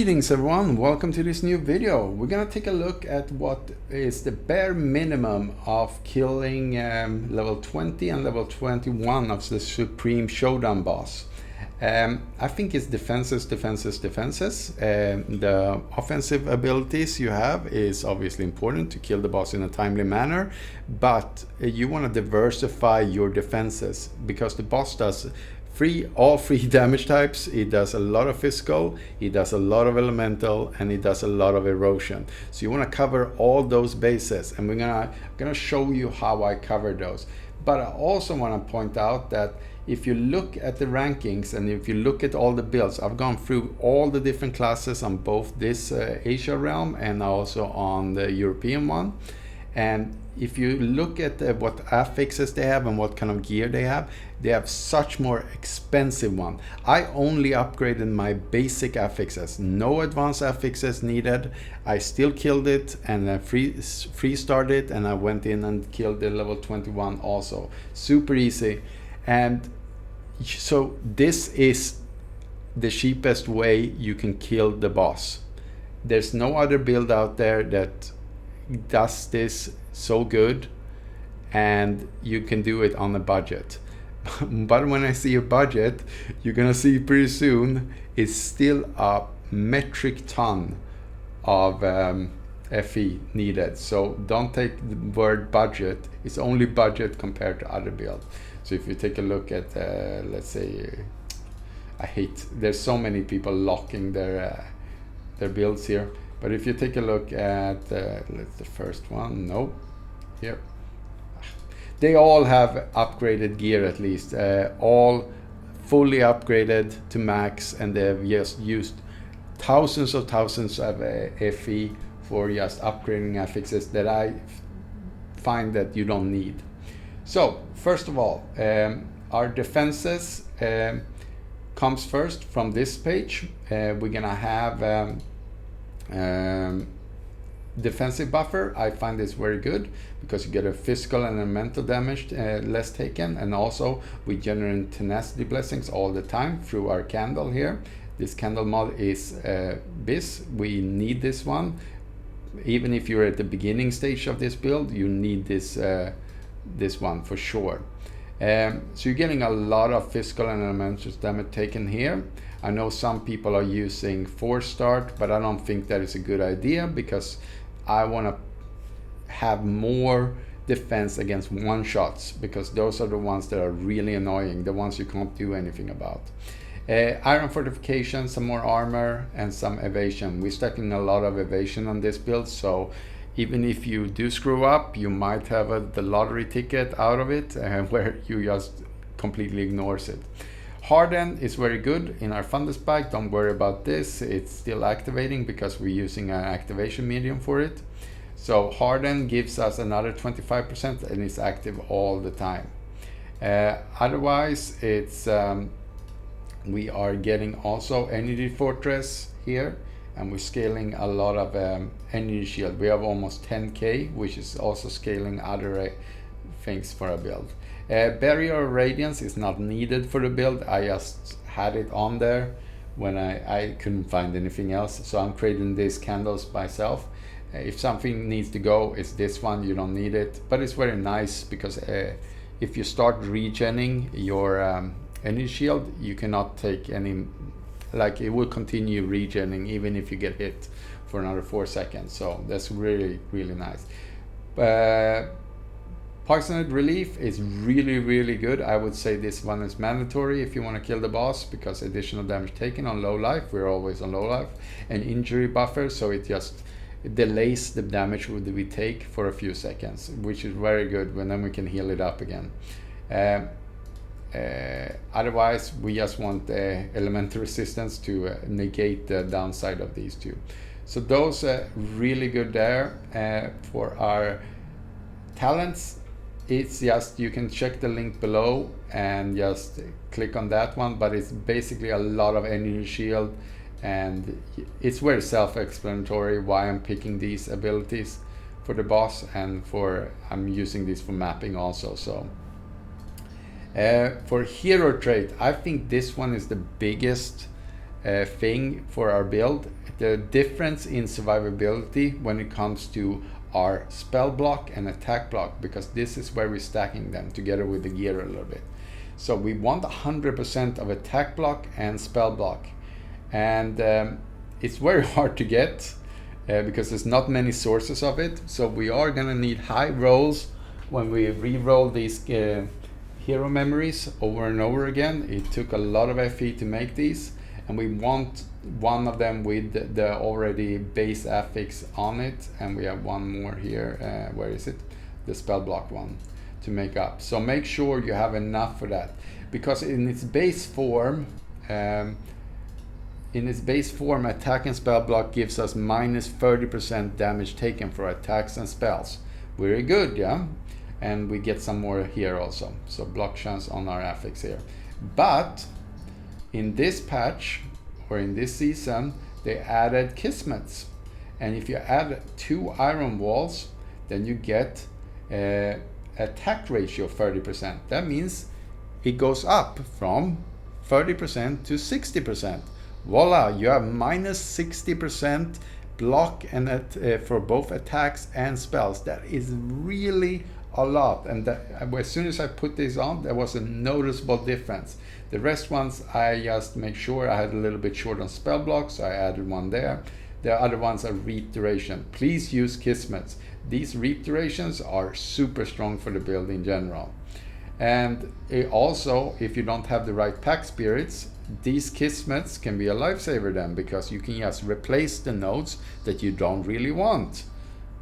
Greetings everyone, welcome to this new video. We're gonna take a look at what is the bare minimum of killing level 20 and level 21 of the Supreme Showdown boss. I think it's defenses. The offensive abilities you have is obviously important to kill the boss in a timely manner, but you want to diversify your defenses because the boss does all three damage types. He does a lot of physical, he does a lot of elemental, and he does a lot of erosion. So you want to cover all those bases, and we're gonna show you how I cover those. But I also want to point out that if you look at the rankings and if you look at all the builds, I've gone through all the different classes on both this Asia realm and also on the European one. And if you look at what affixes they have and what kind of gear they have such more expensive one. I only upgraded my basic affixes, no advanced affixes needed. I still killed it and free started, and I went in and killed the level 21 also. Super easy. And so this is the cheapest way you can kill the boss. There's no other build out there that does this so good, and you can do it on a budget. But when I see a budget, you're gonna see pretty soon it's still a metric ton of FE needed. So don't take the word budget, it's only budget compared to other builds. So if you take a look at let's say, there's so many people locking their builds here. But if you take a look at the first one, nope, here. They all have upgraded gear at least, all fully upgraded to max, and they've just used thousands of FE for just upgrading affixes that I find that you don't need. So first of all, our defenses comes first from this page. We're gonna have defensive buffer. I find this very good because you get a physical and a mental damage less taken, and also we generate tenacity blessings all the time through our candle here. This candle mod is BIS. We need this one. Even if you're at the beginning stage of this build, you need this this one for sure. So you're getting a lot of physical and elemental damage taken here. I know some people are using force start, but I don't think that is a good idea because I want to have more defense against one shots, because those are the ones that are really annoying, the ones you can't do anything about. Iron fortification, some more armor, and some evasion. We're stacking a lot of evasion on this build, so even if you do screw up, you might have the lottery ticket out of it where you just completely ignores it. Harden is very good in our thunder spike. Don't worry about this, it's still activating because we're using an activation medium for it. So harden gives us another 25% and it's active all the time. Otherwise, it's we are getting also energy fortress here, and we're scaling a lot of energy shield. We have almost 10k, which is also scaling other things for a build. Barrier of Radiance is not needed for the build. I just had it on there when I couldn't find anything else, so I'm creating these candles myself. If something needs to go, it's this one. You don't need it, but it's very nice because if you start regenning your energy shield, you cannot take any, like it will continue regenning even if you get hit for another 4 seconds. So that's really nice. Poisoned relief is really good. I would say this one is mandatory if you want to kill the boss, because additional damage taken on low life, we're always on low life, and injury buffer, so it just delays the damage that we take for a few seconds, which is very good, when then we can heal it up again. Otherwise, we just want elemental resistance to negate the downside of these two. So those are really good there. For our talents, it's just, you can check the link below and just click on that one, but it's basically a lot of energy shield, and it's very self-explanatory why I'm picking these abilities for the boss, and I'm using this for mapping also. So for hero trait, I think this one is the biggest thing for our build. The difference in survivability when it comes to our spell block and attack block, because this is where we're stacking them together with the gear a little bit. So we want 100% of attack block and spell block, and it's very hard to get because there's not many sources of it. So we are gonna need high rolls when we re-roll these hero memories over and over again. It took a lot of FE to make these, and we want one of them with the already base affix on it, and we have one more here. Where is it? The spell block one to make up. So make sure you have enough for that, because in its base form, attack and spell block gives us minus 30% damage taken for attacks and spells. Very good, yeah? And we get some more here also. So block chance on our affix here. But in this patch, or in this season, they added Kismets. And if you add 2 iron walls, then you get attack ratio 30%. That means it goes up from 30% to 60%. Voila, you have minus 60% block and for both attacks and spells. That is really a lot, and as soon as I put this on, there was a noticeable difference. The rest ones I just make sure I had a little bit short on spell blocks, so I added one there. The other ones are reap duration. Please use Kismets. These reap durations are super strong for the build in general. And also, if you don't have the right pack spirits, these Kismets can be a lifesaver then, because you can just replace the nodes that you don't really want,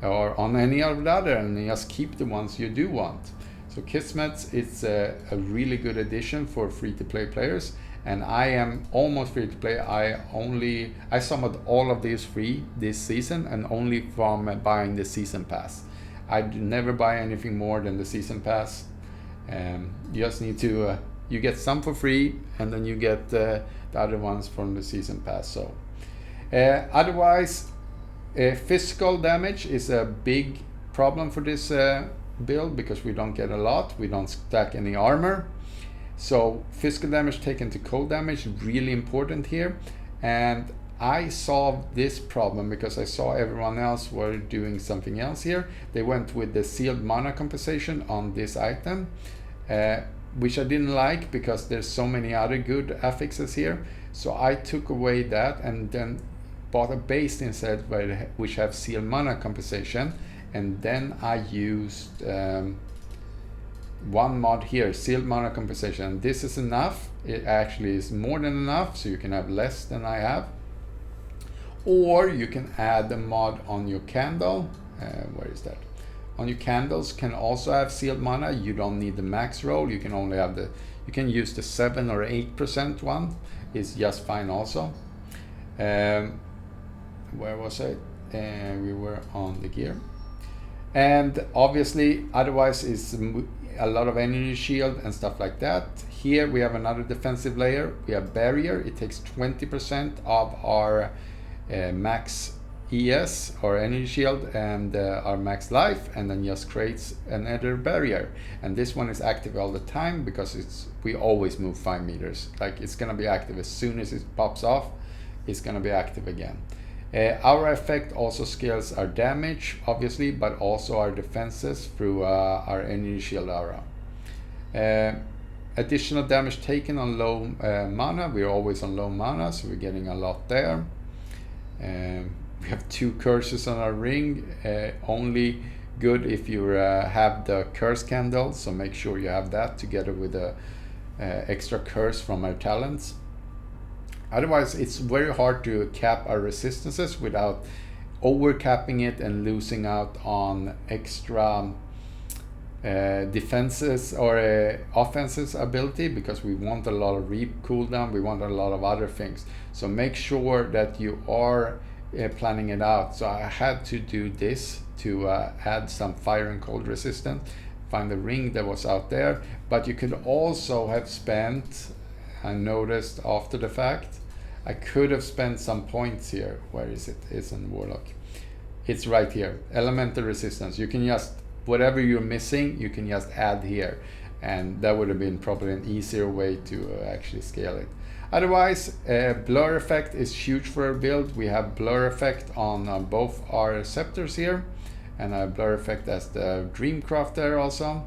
or on any of the other, and just keep the ones you do want. So Kismets, it's a really good addition for free-to-play players, and I am almost free-to-play. I summoned all of these free this season, and only from buying the season pass. I never buy anything more than the season pass. You just need to you get some for free, and then you get the other ones from the season pass. So otherwise, physical damage is a big problem for this build, because we don't get a lot, we don't stack any armor. So physical damage taken to cold damage is really important here, and I solved this problem because I saw everyone else were doing something else here. They went with the sealed mana compensation on this item, which I didn't like because there's so many other good affixes here. So I took away that and then bought a base instead, which have sealed mana compensation, and then I used one mod here, sealed mana compensation. This is enough. It actually is more than enough, so you can have less than I have. Or you can add the mod on your candle. Where is that? On your candles can also have sealed mana. You don't need the max roll. You can only have you can use the 7 or 8% one. It's just fine also. Where was I? We were on the gear. And obviously, otherwise it's a lot of energy shield and stuff like that. Here we have another defensive layer. We have barrier. It takes 20% of our max ES or energy shield and our max life, and then just creates another barrier. And this one is active all the time because we always move 5 meters. Like, it's gonna be active as soon as it pops off. It's gonna be active again. Our effect also scales our damage, obviously, but also our defenses through our energy shield aura. Additional damage taken on low mana. We're always on low mana, so we're getting a lot there. We have 2 curses on our ring. Only good if you have the curse candle, so make sure you have that together with the extra curse from our talents. Otherwise, it's very hard to cap our resistances without over capping it and losing out on extra defenses or offenses ability, because we want a lot of reap cooldown, we want a lot of other things. So make sure that you are planning it out. So I had to do this to add some fire and cold resistance, find the ring that was out there. But you could also have spent, I noticed after the fact, I could have spent some points here. Where is it? It's in Warlock. It's right here. Elemental resistance. You can just, whatever you're missing, you can just add here. and that would have been probably an easier way to actually scale it. Otherwise, blur effect is huge for our build. We have blur effect on both our scepters here, and a blur effect as the Dreamcraft there also.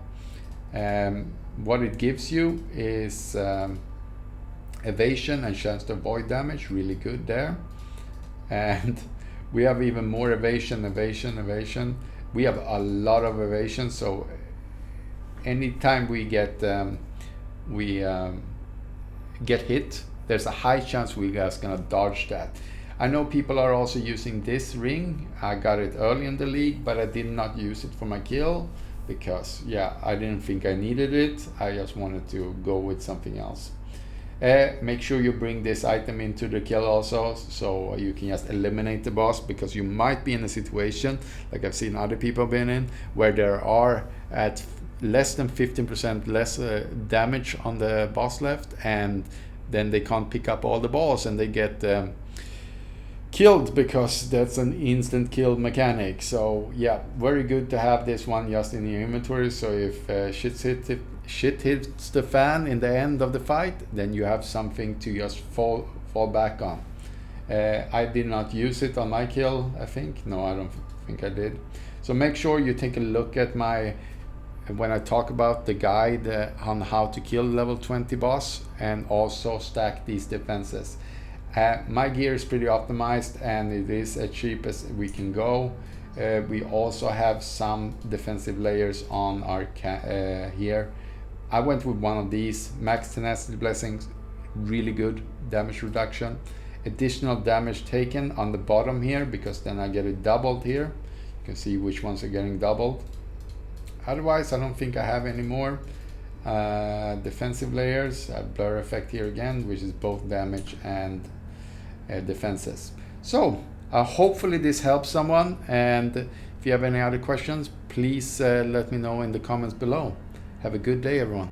What it gives you is evasion and chance to avoid damage, really good there. And we have even more evasion. We have a lot of evasion, so anytime we get hit, there's a high chance we guys gonna dodge that. I know people are also using this ring. I got it early in the league, but I did not use it for my kill because I didn't think I needed it. I just wanted to go with something else. Make sure you bring this item into the kill also, so you can just eliminate the boss, because you might be in a situation like I've seen other people been in, where there are at less than 15% less damage on the boss left, and then they can't pick up all the balls and they get killed, because that's an instant kill mechanic. So very good to have this one just in your inventory, so if shit hits the fan in the end of the fight, then you have something to just fall back on. I did not use it on my kill, I think. No, I don't think I did. So make sure you take a look at when I talk about the guide on how to kill level 20 boss and also stack these defenses. My gear is pretty optimized, and it is as cheap as we can go. We also have some defensive layers on our here. I went with one of these, Max Tenacity Blessings, really good damage reduction. Additional damage taken on the bottom here, because then I get it doubled here. You can see which ones are getting doubled. Otherwise, I don't think I have any more defensive layers. Blur effect here again, which is both damage and defenses. So hopefully this helps someone, and if you have any other questions, please let me know in the comments below. Have a good day, everyone.